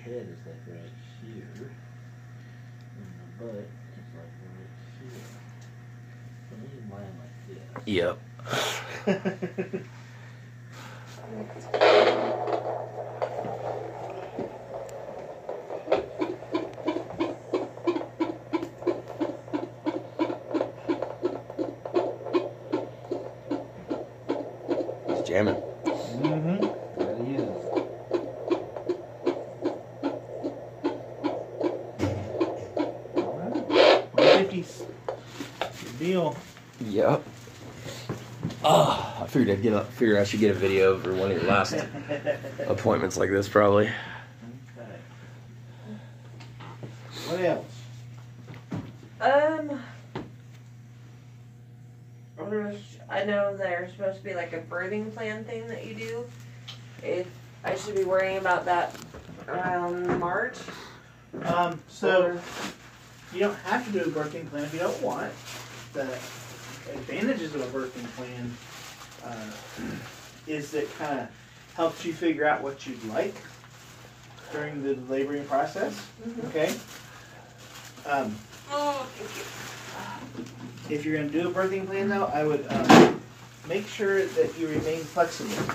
head is like right here, and the butt is like right here. So we can lie like this. Yep. He's jamming. Mm-hmm. That he is. Alright. 150's good deal. Yep. I figured I should get a video for one of your last appointments like this, probably. Okay. What else? I know there's supposed to be like a birthing plan thing that you do. If I should be worrying about that around March. So you don't have to do a birthing plan if you don't want. The advantages of a birthing plan is that it kind of helps you figure out what you'd like during the laboring process. Mm-hmm. Okay. Oh, thank you. If you're going to do a birthing plan, though, I would make sure that you remain flexible.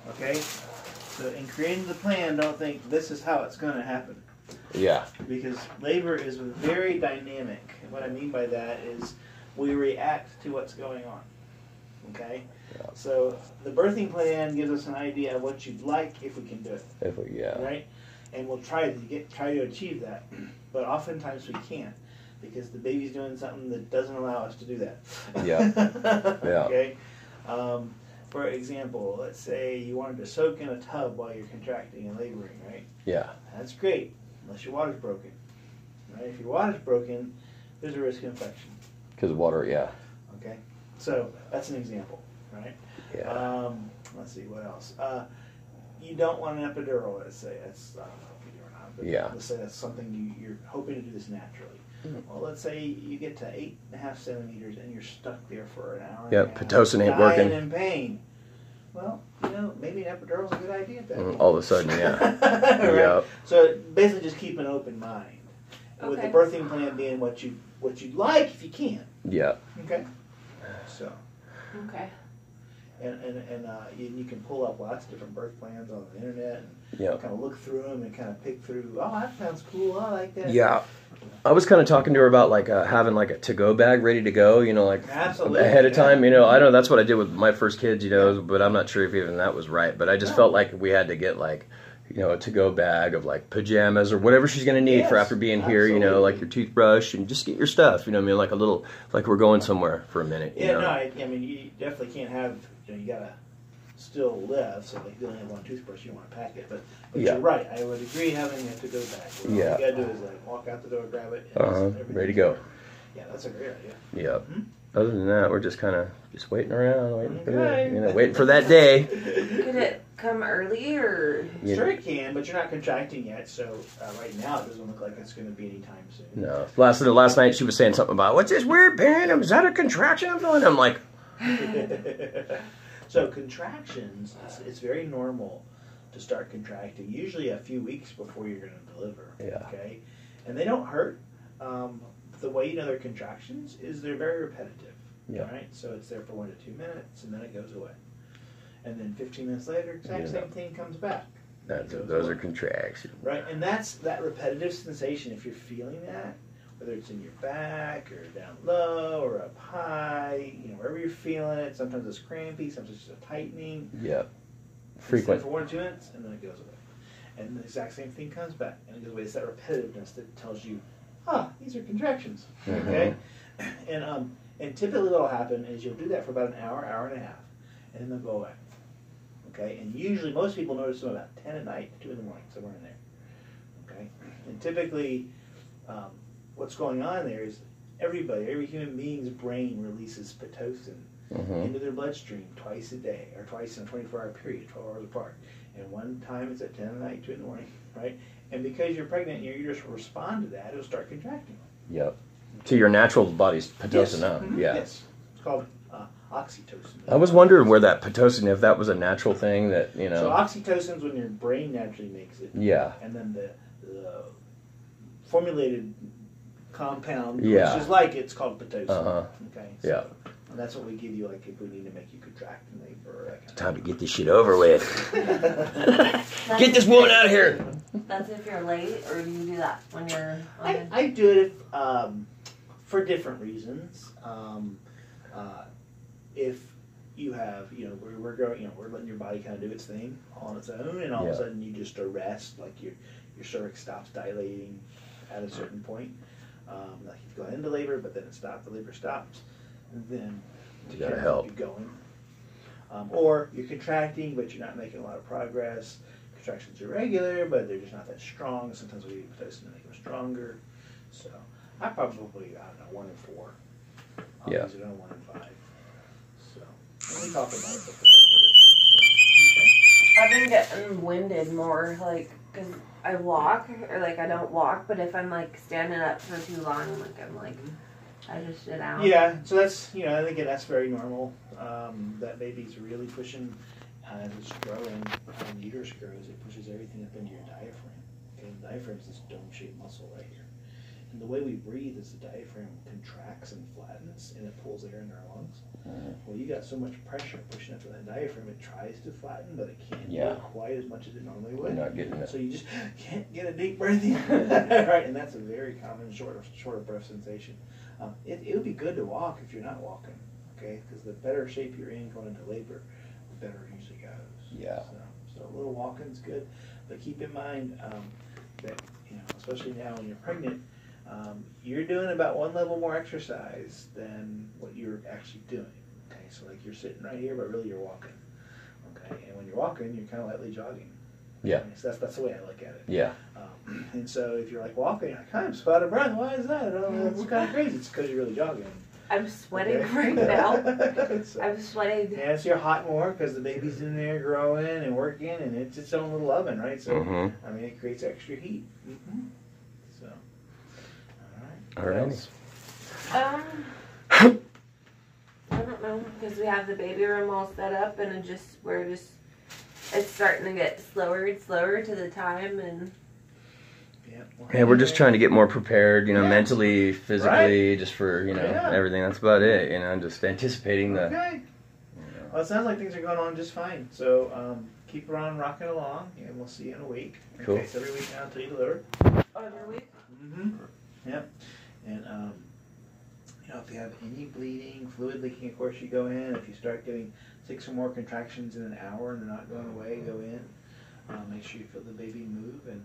Okay? So in creating the plan, don't think this is how it's going to happen. Yeah. Because labor is very dynamic. And what I mean by that is we react to what's going on. Okay? Yeah. So the birthing plan gives us an idea of what you'd like if we can do it. Yeah. Right? And we'll try to achieve that. But oftentimes we can't. Because the baby's doing something that doesn't allow us to do that. Yeah. Yeah. Okay? For example, let's say you wanted to soak in a tub while you're contracting and laboring, right? Yeah. That's great, unless your water's broken. Right? If your water's broken, there's a risk of infection. Because water, yeah. Okay? So, that's an example, right? Yeah. Let's see, what else? You don't want an epidural, let's say. That's, I don't know if you do or not, but Yeah. let's say that's something you're hoping to do this naturally. Well, let's say you get to 8.5 centimeters and you're stuck there for an hour. Yep, Pitocin ain't working. Dying in pain. Well, maybe an epidural's a good idea at that point. All of a sudden, yeah. Right? Yep. So basically, just keep an open mind. Okay. With the birthing plan being what you'd like if you can. Yeah. Okay. So. Okay. And you can pull up lots of different birth plans on the internet and Yep. kind of look through them and kind of pick through. Oh, that sounds cool. I like that. Yeah. I was kind of talking to her about like having like a to-go bag ready to go, like Absolutely. ahead of time. I know that's what I did with my first kids, but I'm not sure if even that was right. But I just felt like we had to get like, a to-go bag of like pajamas or whatever she's going to need for after being here, absolutely. like your toothbrush and just get your stuff, like a little, like we're going somewhere for a minute. Yeah, no, I mean, you definitely can't have, you got to still live, so like, if you only have one toothbrush, you don't want to pack it. But Yeah. you're right, I would agree having a to-go bag. All you got to do is like walk out the door, grab it, and everything's ready to go. there. Yeah, that's a great idea. Yep. Other than that, we're just kind of just waiting around, Okay. waiting for that day. Could it come early or? Sure it can, but you're not contracting yet, so right now it doesn't look like it's going to be anytime soon. No. Last night she was saying something about, what's this weird pain? Is that a contraction I'm feeling? I'm like, So contractions, it's very normal to start contracting, usually a few weeks before you're going to deliver. Yeah. Okay? And they don't hurt. The way you know they're contractions is they're very repetitive. Yeah. Right? So it's there for 1 to 2 minutes, and then it goes away. And then 15 minutes later, exact same thing comes back. those are contractions. Right? And that's that repetitive sensation, if you're feeling that, whether it's in your back or down low or up high, wherever you're feeling it. Sometimes it's crampy, sometimes it's just a tightening. Yep. It's Frequent. there for 1 or 2 minutes, and then it goes away. And the exact same thing comes back, and it goes away. It's that repetitiveness that tells you, these are contractions. Okay? And typically what'll happen is you'll do that for about an hour, hour and a half, and then they'll go away. Okay? And usually most people notice them about 10 at night, 2 in the morning, somewhere in there. Okay? And typically what's going on there is every human being's brain releases Pitocin into their bloodstream twice a day, or twice in a 24-hour period, 12 hours apart. And one time it's at 10 at night, 2 in the morning, right? And because you're pregnant, your uterus will respond to that. It'll start contracting. Yep. To your natural body's Pitocin Yes. now. Yeah. Yes. It's called oxytocin. I was wondering where that Pitocin, if that was a natural thing that, you So know. oxytocin's when your brain naturally makes it. Yeah. And then the formulated compound, Yeah. which is like it's called Pitocin. Uh-huh. Okay. Yeah. And that's what we give you, like if we need to make you contract in labor or that kind Time to get this shit over with. of Get this woman out of here. That's if you're late, or do you do that when you're on I do it for different reasons. If you have, we're going, we're letting your body kind of do its thing on its own, and all of a Yeah. sudden you just arrest, like your cervix stops dilating at a certain point. Like you've gone into labor, but then it stops, the labor stops, and then You to gotta keep help. you going. Or you're contracting, but you're not making a lot of progress. Contractions are regular, but they're just not that strong. Sometimes we need Pitocin to make them stronger. So I probably, 1 in 4. Yeah. These are 1 in 5. So and we talk about it before I I've been getting winded more, like, because I walk, or like I don't walk, but if I'm like standing up for too long, I just sit down. give it. Yeah, so that's, I think that's very normal. That baby's really pushing, as it's growing, the uterus grows, it pushes everything up into your diaphragm. Okay, the diaphragm is this dome-shaped muscle right here. And the way we breathe is the diaphragm contracts and flattens, and it pulls air in our lungs. Well, you got so much pressure pushing up to that diaphragm, it tries to flatten, but it can't do it quite as much as it normally would. You're not getting it. So you just can't get a deep breath in. Right, and that's a very common short of breath sensation. It would be good to walk if you're not walking, okay? Because the better shape you're in going into labor, the better it usually goes. Yeah. So a little walking's good, but keep in mind that, especially now when you're pregnant, you're doing about 1 level more exercise than what you're actually doing. Okay, so like you're sitting right here, but really you're walking. Okay, and when you're walking, you're kind of lightly jogging. Yeah. Okay, so that's the way I look at it. Yeah. And so if you're like walking, you're like, I'm just out of breath. Why is that? Oh, that's kind of crazy. It's because you're really jogging. I'm sweating Okay? right now. So- I'm sweating. yeah, so you're hot more because the baby's in there growing and working, and it's its own little oven, right? So, I mean, it creates extra heat. So, all right. All right. What else? I don't know, because we have the baby room all set up, and it's starting to get slower and slower to the time, and Yeah, Yeah, we're just trying to get more prepared, Yeah. mentally, physically, just for, Yeah. everything. That's about it, just anticipating the. Okay. Well, it sounds like things are going on just fine. So keep on rocking along, and we'll see you in a week. Cool. Okay, so every week now until you deliver. every week. Yep. And if you have any bleeding, fluid leaking, of course you go in. If you start getting 6 or more contractions in an hour and they're not going away, go in. Make sure you feel the baby move, and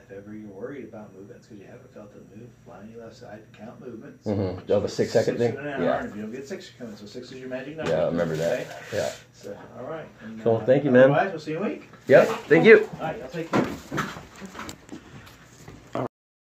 if ever you're worried about movements because you haven't felt it move, lie on your left side, count movements. Mm-hmm. Oh, the 6-second thing? In an hour, Yeah. and if you don't get 6, you're coming. So 6 is your magic number. Yeah, I remember that. Okay? Yeah. So, all right. And, Cool. Thank you, man. Otherwise, we'll see you in a week. Yep. Thank you. All right, I'll take care.